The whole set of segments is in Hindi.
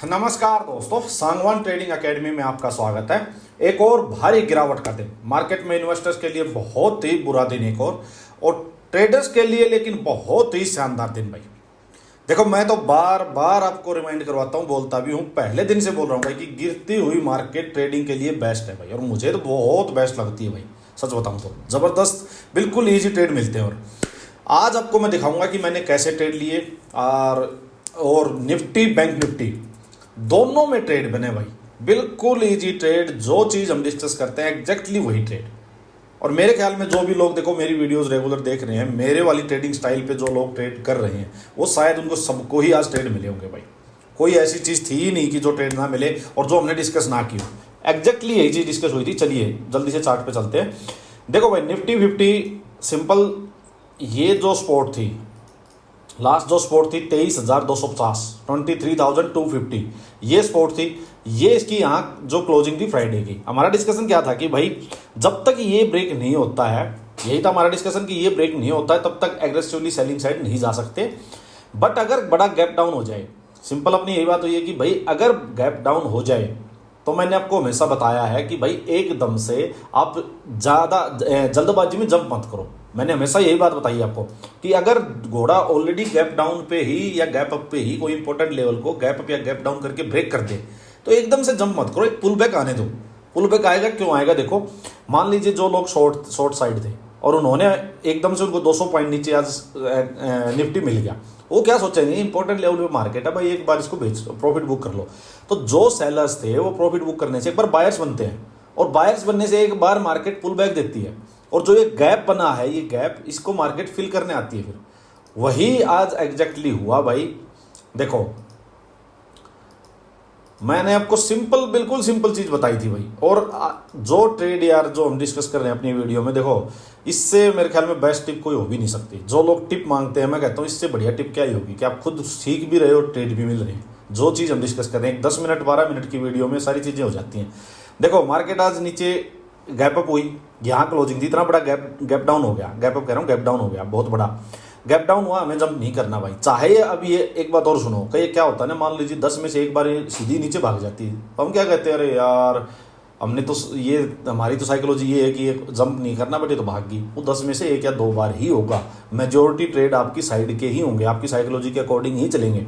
नमस्कार दोस्तों, सांगवान ट्रेडिंग एकेडमी में आपका स्वागत है। एक और भारी गिरावट का दिन मार्केट में इन्वेस्टर्स के लिए बहुत ही बुरा दिन एक और ट्रेडर्स के लिए लेकिन बहुत ही शानदार दिन भाई। देखो, मैं तो बार बार आपको रिमाइंड करवाता हूँ, बोलता भी हूँ, पहले दिन से बोल रहा हूँ भाई कि गिरती हुई मार्केट ट्रेडिंग के लिए बेस्ट है भाई। और मुझे तो बहुत बेस्ट लगती है भाई, सच बताऊँ तो जबरदस्त, बिल्कुल ईजी ट्रेड मिलते हैं। और आज आपको मैं दिखाऊंगा कि मैंने कैसे ट्रेड लिए और निफ्टी बैंक निफ्टी दोनों में ट्रेड बने भाई। बिल्कुल इजी ट्रेड, जो चीज़ हम डिस्कस करते हैं एग्जैक्टली वही ट्रेड। और मेरे ख्याल में जो भी लोग देखो मेरी वीडियोस रेगुलर देख रहे हैं, मेरे वाली ट्रेडिंग स्टाइल पे जो लोग ट्रेड कर रहे हैं, वो शायद उनको सबको ही आज ट्रेड मिले होंगे भाई। कोई ऐसी चीज़ थी ही नहीं कि जो ट्रेड ना मिले और जो हमने डिस्कस ना की हो। एग्जैक्टली यही चीज़ डिस्कस हुई थी। चलिए जल्दी से चार्ट पे चलते हैं। देखो भाई, निफ्टी 50 सिंपल, ये जो स्पॉट थी, लास्ट जो स्पॉट थी 23,250, 23,250, ये स्पॉट थी। ये इसकी यहाँ जो क्लोजिंग थी फ्राइडे की। हमारा डिस्कशन क्या था कि भाई जब तक ये ब्रेक नहीं होता है, यही था हमारा डिस्कशन कि ये ब्रेक नहीं होता है तब तक एग्रेसिवली सेलिंग साइड नहीं जा सकते। बट अगर बड़ा गैप डाउन हो जाए, सिंपल अपनी यही बात हुई है कि भाई अगर गैप डाउन हो जाए तो मैंने आपको हमेशा बताया है कि भाई एकदम से आप ज़्यादा जल्दबाजी में जंप मत करो। मैंने हमेशा यही बात बताई है आपको कि अगर घोड़ा ऑलरेडी गैप डाउन पे ही या गैप अप पे ही कोई इंपॉर्टेंट लेवल को गैप अप या गैप डाउन करके ब्रेक कर दे तो एकदम से जंप मत करो, एक पुल बैक आने दो। पुल बैक आएगा, क्यों आएगा? देखो, मान लीजिए जो लोग शॉर्ट साइड थे और उन्होंने एकदम से उनको 200 पॉइंट नीचे आज निफ्टी मिल गया, वो क्या सोचेंगे, इंपॉर्टेंट लेवल पे मार्केट है भाई, एक बार इसको बेच लो, प्रॉफिट बुक कर लो। तो जो सेलर्स थे वो प्रॉफिट बुक करने से एक बार बायर्स बनते हैं, और बायर्स बनने से एक बार मार्केट पुल बैक देती है। और जो ये गैप बना है, ये गैप, इसको मार्केट फिल करने आती है। फिर वही आज एग्जैक्टली हुआ भाई। देखो, मैंने आपको सिंपल, बिल्कुल सिंपल चीज बताई थी भाई। और जो ट्रेड यार जो हम डिस्कस कर रहे हैं अपनी वीडियो में, देखो इससे मेरे ख्याल में बेस्ट टिप कोई हो भी नहीं सकती। जो लोग टिप मांगते हैं, मैं कहता हूँ इससे बढ़िया टिप क्या ही होगी कि आप खुद सीख भी रहे हो, ट्रेड भी मिल रहे हैं। जो चीज़ हम डिस्कस कर रहे हैं, एक 10 मिनट 12 मिनट की वीडियो में सारी चीज़ें हो जाती हैं। देखो, मार्केट आज नीचे गैप अप हुई, यहाँ क्लोजिंग थी, इतना बड़ा गैप डाउन हो गया, गैप अप कह रहा हूँ, गैप डाउन हो गया, बहुत बड़ा गैप डाउन हुआ, हमें जंप नहीं करना भाई। चाहे अब ये एक बात और सुनो, कहीं क्या होता है ना, मान लीजिए 10 में से एक बार ये सीधी नीचे भाग जाती है तो हम क्या कहते हैं, अरे यार हमने तो ये, हमारी तो साइकोलॉजी ये है कि ये जंप नहीं करना बेटे, तो भाग गई। वो 10 में से एक या दो बार ही होगा। मेजोरिटी ट्रेड आपकी साइड के ही होंगे, आपकी साइकोलॉजी के अकॉर्डिंग ही चलेंगे।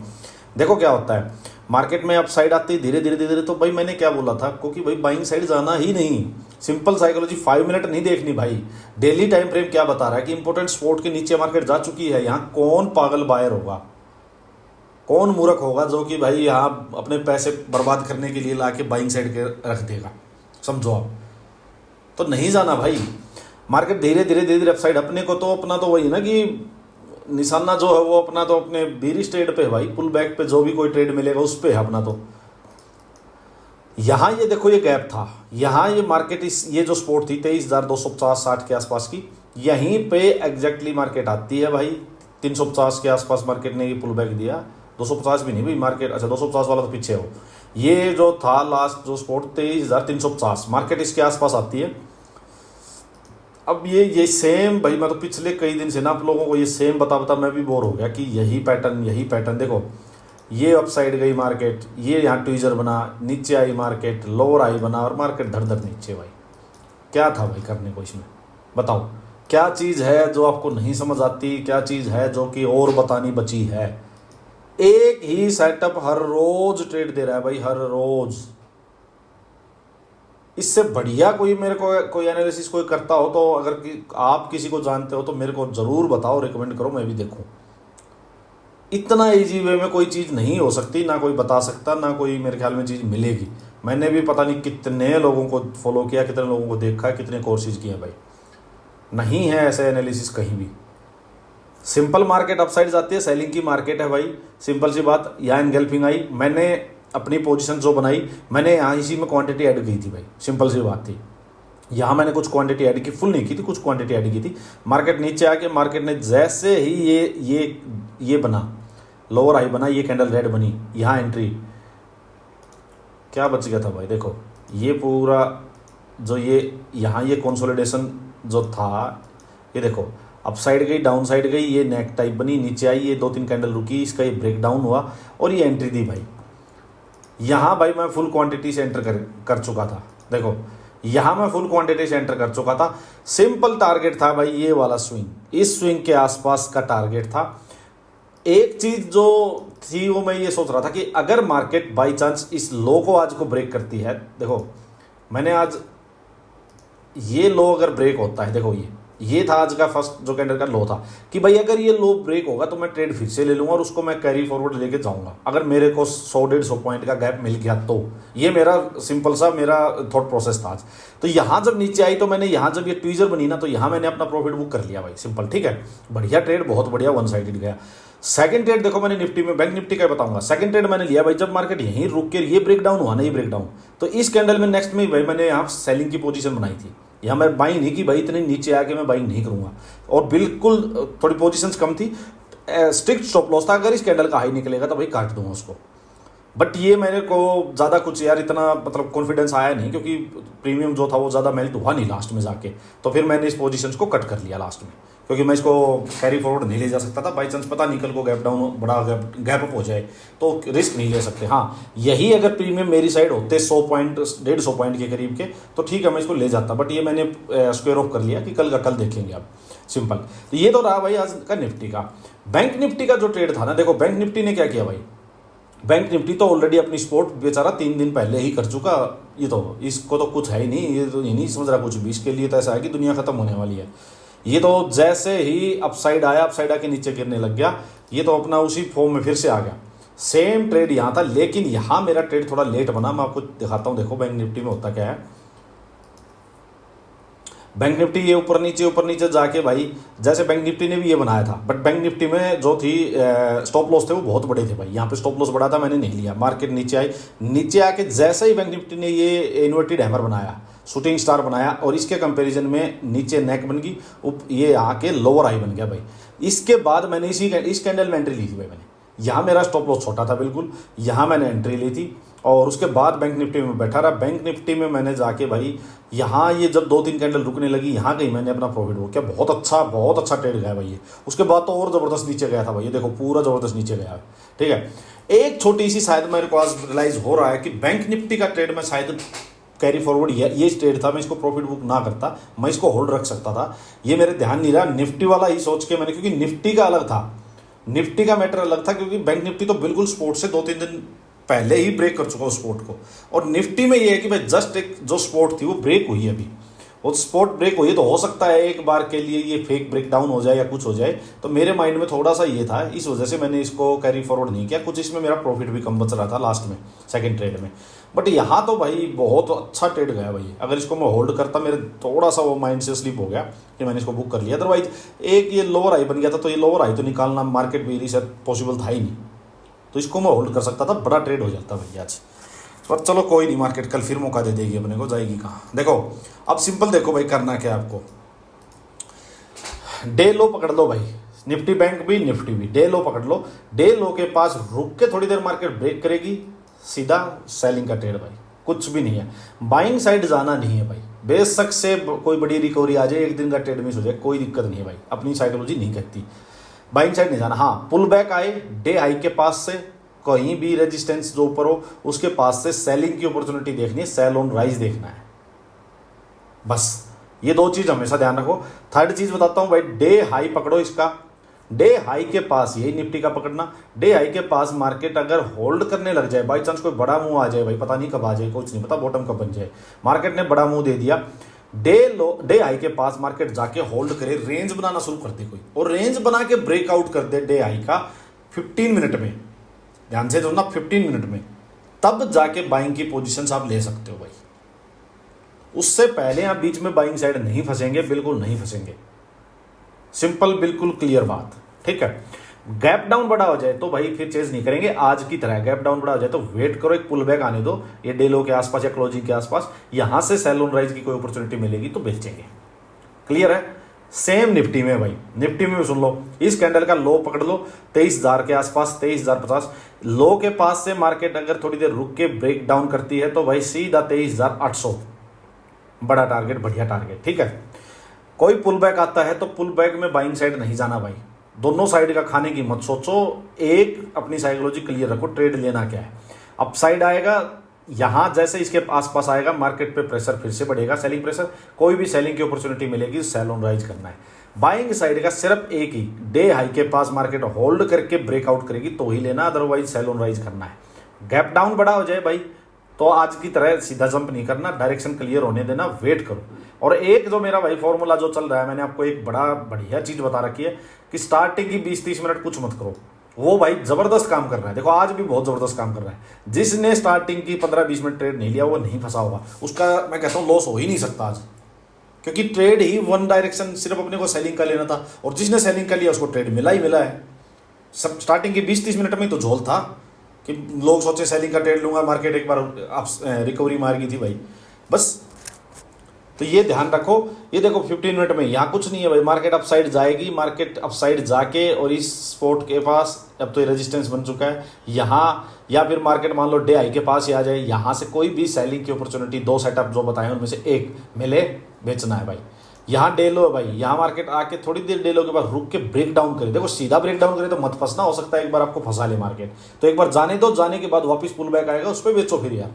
देखो क्या होता है, मार्केट में आप साइड आते ही धीरे धीरे धीरे, तो भाई मैंने क्या बोला था आपको कि भाई बाइंग साइड जाना ही नहीं। सिंपल साइकोलॉजी, 5 मिनट नहीं देखनी भाई। डेली टाइम फ्रेम क्या बता रहा है कि इंपॉर्टेंट स्पॉट के नीचे मार्केट जा चुकी है। यहाँ कौन पागल बायर होगा, कौन मूर्ख होगा जो कि भाई यहाँ अपने पैसे बर्बाद करने के लिए लाके बाइंग साइड के रख देगा, समझो आप। तो नहीं जाना भाई, मार्केट धीरे धीरे धीरे धीरे अपसाइड। अपने को तो अपना तो वही ना कि निशाना जो है वो अपना तो अपने बीरिश ट्रेड पे भाई, पुल बैक पे जो भी कोई ट्रेड मिलेगा उस पे है अपना। तो यहाँ ये देखो, ये गैप था, यहाँ ये मार्केट, इस ये जो स्पॉट थी 23,250-60 के आसपास की, यहीं पे एग्जैक्टली मार्केट आती है भाई। 350 के आसपास मार्केट ने ये पुल बैक दिया, 250 भी नहीं भाई मार्केट, अच्छा 250 वाला तो पीछे हो। ये जो था लास्ट जो स्पॉट 23,350, मार्केट इसके आसपास आती है। अब ये सेम भाई, मैं तो पिछले कई दिन से ना आप लोगों को ये सेम बता मैं भी बोर हो गया कि यही पैटर्न। देखो, ये अपसाइड गई मार्केट, ये यहाँ ट्वीजर बना, नीचे आई मार्केट, लोअर आई बना, और मार्केट धड़ नीचे भाई। क्या था भाई करने को इसमें, बताओ क्या चीज़ है जो आपको नहीं समझ आती, क्या चीज़ है जो कि और बतानी बची है। एक ही सेटअप हर रोज ट्रेड दे रहा है भाई, हर रोज। इससे बढ़िया कोई मेरे को कोई एनालिसिस कोई करता हो तो, अगर आप किसी को जानते हो तो मेरे को ज़रूर बताओ, रिकमेंड करो, मैं भी देखूं। इतना इजी वे में कोई चीज़ नहीं हो सकती, ना कोई बता सकता, ना कोई मेरे ख्याल में चीज़ मिलेगी। मैंने भी पता नहीं कितने लोगों को फॉलो किया, कितने लोगों को देखा, कितने कोर्सेज किए भाई, नहीं है ऐसे एनालिसिस कहीं भी। सिंपल मार्केट अपसाइड जाती है, सेलिंग की मार्केट है भाई, सिंपल सी बात। यहाँ एनगल्फिंग आई, मैंने अपनी पोजीशन जो बनाई, मैंने यहाँ इसी में क्वांटिटी ऐड की थी भाई, सिंपल सी बात थी। यहाँ मैंने कुछ क्वांटिटी ऐड की, फुल नहीं की थी, कुछ क्वांटिटी ऐड की थी। मार्केट नीचे आके मार्केट ने जैसे ही ये बना, लोअर हाई बना, ये कैंडल रेड बनी, यहाँ एंट्री, क्या बच गया था भाई। देखो ये पूरा जो ये यहाँ ये कंसोलिडेशन जो था, ये देखो अप साइड गई, डाउन साइड गई, ये नेक टाइप बनी, नीचे आई, ये 2-3 कैंडल रुकी, इसका ये ब्रेक डाउन हुआ और ये एंट्री दी भाई। यहाँ भाई मैं फुल क्वांटिटी से एंटर कर चुका था। देखो यहाँ मैं फुल क्वांटिटी से एंटर कर चुका था। सिंपल टारगेट था भाई ये वाला स्विंग, इस स्विंग के आसपास का टारगेट था। एक चीज जो थी वो मैं ये सोच रहा था कि अगर मार्केट बाई चांस इस लो को आज को ब्रेक करती है, देखो मैंने आज ये लो अगर ब्रेक होता है, देखो ये था आज का फर्स्ट जो कैंडल का लो था कि भाई अगर ये लो ब्रेक होगा तो मैं ट्रेड फिर से ले लूंगा और उसको मैं कैरी फॉरवर्ड लेके जाऊंगा, अगर मेरे को 100-150 पॉइंट का गैप मिल गया तो। ये मेरा सिंपल सा मेरा थॉट प्रोसेस था आज। तो यहाँ जब नीचे आई तो मैंने यहाँ जब ये ट्वीजर बनी ना तो यहाँ मैंने अपना प्रॉफिट बुक कर लिया भाई, सिंपल, ठीक है। बढ़िया ट्रेड, बहुत बढ़िया, वन साइडेड गया। सेकंड ट्रेड देखो मैंने निफ्टी में, बैंक निफ्टी का बताऊंगा। सेकंड ट्रेड मैंने लिया भाई जब मार्केट यहीं रुक के ये ब्रेकडाउन हुआ ना, ये ब्रेकडाउन, तो इस कैंडल में नेक्स्ट में भाई मैंने यहाँ सेलिंग की पोजीशन बनाई थी। यहाँ मैं बाइंग नहीं की भाई, इतने नीचे आके मैं बाइंग नहीं करूंगा, और बिल्कुल थोड़ी पोजीशंस कम थी, स्ट्रिक्ट स्टॉप लॉस था, अगर इस कैंडल का हाई निकलेगा तो भाई काट दूंगा उसको। बट ये मेरे को ज़्यादा कुछ यार इतना मतलब कॉन्फिडेंस आया नहीं, क्योंकि प्रीमियम जो था वो ज़्यादा मेल्ट हुआ नहीं लास्ट में जाके, तो फिर मैंने इस पोजीशंस को कट कर लिया लास्ट में, क्योंकि मैं इसको कैरी फॉरवर्ड नहीं ले जा सकता था। बाई चांस पता नहीं कल को गैप डाउन बड़ा गैप अप हो जाए तो रिस्क नहीं ले सकते। हाँ, यही अगर प्रीमियम मेरी साइड होते 100 पॉइंट 150 पॉइंट के करीब के तो ठीक है मैं इसको ले जाता, बट ये मैंने स्क्वायर ऑफ कर लिया कि कल का कल देखेंगे आप, सिंपल। तो ये तो रहा भाई आज का निफ्टी का। बैंक निफ्टी का जो ट्रेड था ना, देखो बैंक निफ्टी ने क्या किया भाई, बैंक निफ्टी तो ऑलरेडी अपनी स्पोर्ट बेचारा 3 दिन पहले ही कर चुका। ये तो इसको तो कुछ है ही नहीं, ये तो ये नहीं समझ रहा कुछ भी, इसके लिए तो ऐसा है कि दुनिया खत्म होने वाली है। ये तो जैसे ही अपसाइड आया, अपसाइड आके नीचे गिरने लग गया, ये तो अपना उसी फॉर्म में फिर से आ गया। सेम ट्रेड यहाँ था, लेकिन यहाँ मेरा ट्रेड थोड़ा लेट बना। मैं आपको दिखाता हूँ, देखो बैंक निफ्टी में होता क्या है। बैंक निफ्टी ये ऊपर नीचे जाके भाई, जैसे बैंक निफ्टी ने भी ये बनाया था, बट बैंक निफ्टी में जो थी स्टॉप लॉस थे वो बहुत बड़े थे भाई। यहाँ पे स्टॉप लॉस बड़ा था, मैंने नहीं लिया। मार्केट नीचे आई, नीचे आके जैसे ही बैंक निफ्टी ने ये इन्वर्टेड हैमर बनाया, शूटिंग स्टार बनाया, और इसके कंपैरिजन में नीचे नेक बन गई, ये आके लोअर हाई बन गया भाई। इसके बाद मैंने इस कैंडल में एंट्री ली थी भाई मैंने। यहाँ मेरा स्टॉप लॉस छोटा था बिल्कुल, यहाँ मैंने एंट्री ली थी, और उसके बाद बैंक निफ्टी में बैठा रहा। बैंक निफ्टी में मैंने जाके भाई यहाँ ये जब 2-3 कैंडल रुकने लगी, यहाँ गई, मैंने अपना प्रॉफिट बुक किया। बहुत अच्छा ट्रेड गया भाई ये। उसके बाद तो और ज़बरदस्त नीचे गया था भाई, ये देखो पूरा ज़बरदस्त नीचे गया है, ठीक है। एक छोटी सी शायद मेरे को आज रियलाइज़ हो रहा है कि बैंक निफ्टी का ट्रेड में शायद कैरी फॉरवर्ड ये ट्रेड था, मैं इसको प्रॉफिट बुक ना करता, मैं इसको होल्ड रख सकता था। ये मेरे ध्यान नहीं रहा, निफ्टी वाला ही सोच के मैंने, क्योंकि निफ्टी का अलग था, निफ्टी का मैटर अलग था, क्योंकि बैंक निफ्टी तो बिल्कुल स्पोर्ट से 2-3 दिन पहले ही ब्रेक कर चुका उस स्पोर्ट को। और निफ्टी में ये है कि भाई जस्ट एक जो स्पोर्ट थी वो ब्रेक हुई है अभी, वो स्पोर्ट ब्रेक हुई है, तो हो सकता है एक बार के लिए ये फेक ब्रेक डाउन हो जाए या कुछ हो जाए। तो मेरे माइंड में थोड़ा सा ये था, इस वजह से मैंने इसको कैरी फॉरवर्ड नहीं किया। कुछ इसमें मेरा प्रॉफिट भी कम बच रहा था लास्ट में सेकंड ट्रेड में। बट यहाँ तो भाई बहुत अच्छा ट्रेड गया भाई। अगर इसको मैं होल्ड करता, मेरे थोड़ा सा वो माइंड से स्लिप हो गया कि मैंने इसको बुक कर लिया। अदरवाइज एक ये लोअर हाई बन गया था, तो ये लोअर हाई तो निकालना मार्केट में शायद पॉसिबल था ही नहीं, तो इसको मैं होल्ड कर सकता था, बड़ा ट्रेड हो जाता भैया आज। पर चलो कोई नहीं, मार्केट कल फिर मौका दे देगी अपने को, जाएगी कहाँ। देखो अब सिंपल देखो भाई, करना क्या आपको, डे लो पकड़ लो भाई, निफ्टी बैंक भी निफ्टी भी डे लो पकड़ लो। डे लो के पास रुक के थोड़ी देर मार्केट ब्रेक करेगी, सीधा सेलिंग का ट्रेड भाई, कुछ भी नहीं है। बाइंग साइड जाना नहीं है भाई, बेशक से कोई बड़ी रिकवरी आ जाए, एक दिन का ट्रेड मिस हो जाए, कोई दिक्कत नहीं है भाई, अपनी साइकोलॉजी नहीं कहती, बाइंग साइड नहीं जाना। हाँ, पुल बैक आए डे हाई के पास से, कहीं भी रेजिस्टेंस जो ऊपर हो उसके पास से सेलिंग की अपॉर्चुनिटी देखनी है, सेल ऑन राइज देखना है, बस ये 2 चीज हमेशा ध्यान रखो। थर्ड चीज बताता हूं भाई, डे हाई पकड़ो इसका, डे हाई के पास यही निफ्टी का पकड़ना। डे हाई के पास मार्केट अगर होल्ड करने लग जाए, बाई चांस कोई बड़ा मुंह आ जाए भाई, पता नहीं कब आ जाए, कुछ नहीं पता, बॉटम कब बन जाए, मार्केट ने बड़ा मुंह दे दिया, डे हाई के पास मार्केट जाके होल्ड करे, रेंज बनाना शुरू कर दे कोई, और रेंज बना के ब्रेकआउट कर दे डे हाई का 15 मिनट में, ध्यान से ना 15 मिनट में, तब जाके बाइंग की पोजीशंस आप ले सकते हो भाई। उससे पहले आप बीच में बाइंग साइड नहीं फंसेंगे, बिल्कुल नहीं फंसेंगे, सिंपल बिल्कुल क्लियर बात, ठीक है। गैप डाउन बड़ा हो जाए तो भाई फिर चेज नहीं करेंगे, आज की तरह गैप डाउन बड़ा हो जाए तो वेट करो, एक पुल बैक आने दो, ये डे लो के आसपास या क्लोजिंग के आसपास, यहां से सेल ऑन राइज की कोई अपॉर्चुनिटी मिलेगी तो बेचेंगे, क्लियर है। सेम निफ्टी में भाई, निफ्टी में भी सुन लो, इस कैंडल का लो पकड़ लो 23,000 के आसपास, 23,050, लो के पास से मार्केट अगर थोड़ी देर रुक के ब्रेक डाउन करती है तो भाई सीधा 23,800, बड़ा टारगेट, बढ़िया टारगेट, ठीक है। कोई पुल बैक आता है तो पुल बैक में बाइंग साइड नहीं जाना भाई, दोनों साइड का खाने की मत सोचो, एक अपनी साइकोलॉजी क्लियर रखो, ट्रेड लेना क्या है। अपसाइड आएगा, यहाँ जैसे इसके आसपास आएगा मार्केट पे प्रेशर फिर से बढ़ेगा, सेलिंग प्रेशर, कोई भी सेलिंग की अपॉर्चुनिटी मिलेगी, सेल ऑन राइज करना है। बाइंग साइड का सिर्फ एक ही, डे हाई के पास मार्केट होल्ड करके ब्रेकआउट करेगी तो ही लेना, अदरवाइज सेल ऑन राइज करना है। गैप डाउन बड़ा हो जाए भाई तो आज की तरह सीधा जंप नहीं करना, डायरेक्शन क्लियर होने देना, वेट करो। और एक जो मेरा भाई फॉर्मूला जो चल रहा है, मैंने आपको एक बड़ा बढ़िया चीज बता रखी है कि स्टार्टिंग की 20-30 मिनट कुछ मत करो, वो भाई जबरदस्त काम कर रहा है। देखो आज भी बहुत जबरदस्त काम कर रहा है। जिसने स्टार्टिंग की 15-20 मिनट ट्रेड नहीं लिया वो नहीं फंसा होगा, उसका मैं कहता हूँ लॉस हो ही नहीं सकता आज, क्योंकि ट्रेड ही वन डायरेक्शन सिर्फ अपने को सेलिंग का लेना था, और जिसने सेलिंग का लिया उसको ट्रेड मिला ही मिला है। सब स्टार्टिंग की 20-30 मिनट में तो झोल था कि लोग सोचे सेलिंग का ट्रेड लूंगा, मार्केट एक बार रिकवरी मार गई थी भाई, बस। तो ये ध्यान रखो। ये देखो 15 मिनट में यहाँ कुछ नहीं है भाई, मार्केट अपसाइड जाएगी, मार्केट अपसाइड जाके और इस स्पोर्ट के पास अब तो ये रेजिस्टेंस बन चुका है यहाँ, या फिर मार्केट मान लो डे हाई के पास ही आ जाए, यहाँ से कोई भी सेलिंग की अपॉर्चुनिटी, दो सेटअप जो बताए उनमें से एक मिले, बेचना है भाई। यहाँ डे लो भाई, यहाँ मार्केट आके थोड़ी देर डे लो के बाद रुक के ब्रेक डाउन करे, देखो सीधा ब्रेक डाउन करे तो मत फंसना, हो सकता है एक बार आपको फंसा ले मार्केट, तो एक बार जाने दो, जाने के बाद वापस पुल बैक आएगा, उस पर बेचो फिर यार,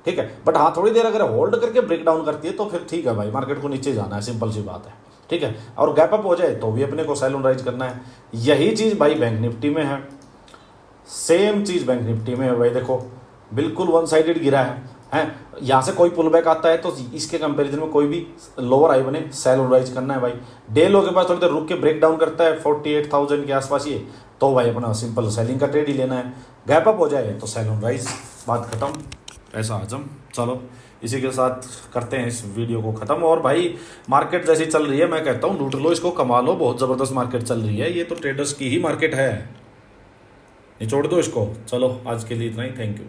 ठीक है। बट हाँ थोड़ी देर अगर होल्ड करके ब्रेक डाउन करती है तो फिर ठीक है भाई, मार्केट को नीचे जाना है, सिंपल सी बात है, ठीक है। और गैप अप हो जाए तो भी अपने को सेल ऑन राइज करना है। यही चीज भाई बैंक निफ्टी में है, सेम चीज बैंक निफ्टी में है भाई। देखो बिल्कुल वन साइडेड गिरा है यहाँ से कोई पुल बैक आता है तो इसके कंपैरिजन में कोई भी लोअर हाई बने, सेल ऑन राइज करना है भाई। डे लो के पास थोड़ी देर रुक के ब्रेक डाउन करता है 48,000 के आसपास ये, तो भाई अपना सिंपल सेलिंग का ट्रेड ही लेना है। गैप अप हो जाए तो सेल ऑन राइज, बात खत्म, ऐसा आजम। चलो इसी के साथ करते हैं इस वीडियो को खत्म। और भाई मार्केट जैसी चल रही है, मैं कहता हूँ लूट लो इसको, कमा लो, बहुत जबरदस्त मार्केट चल रही है, ये तो ट्रेडर्स की ही मार्केट है, निचोड़ दो इसको। चलो आज के लिए इतना ही, थैंक यू।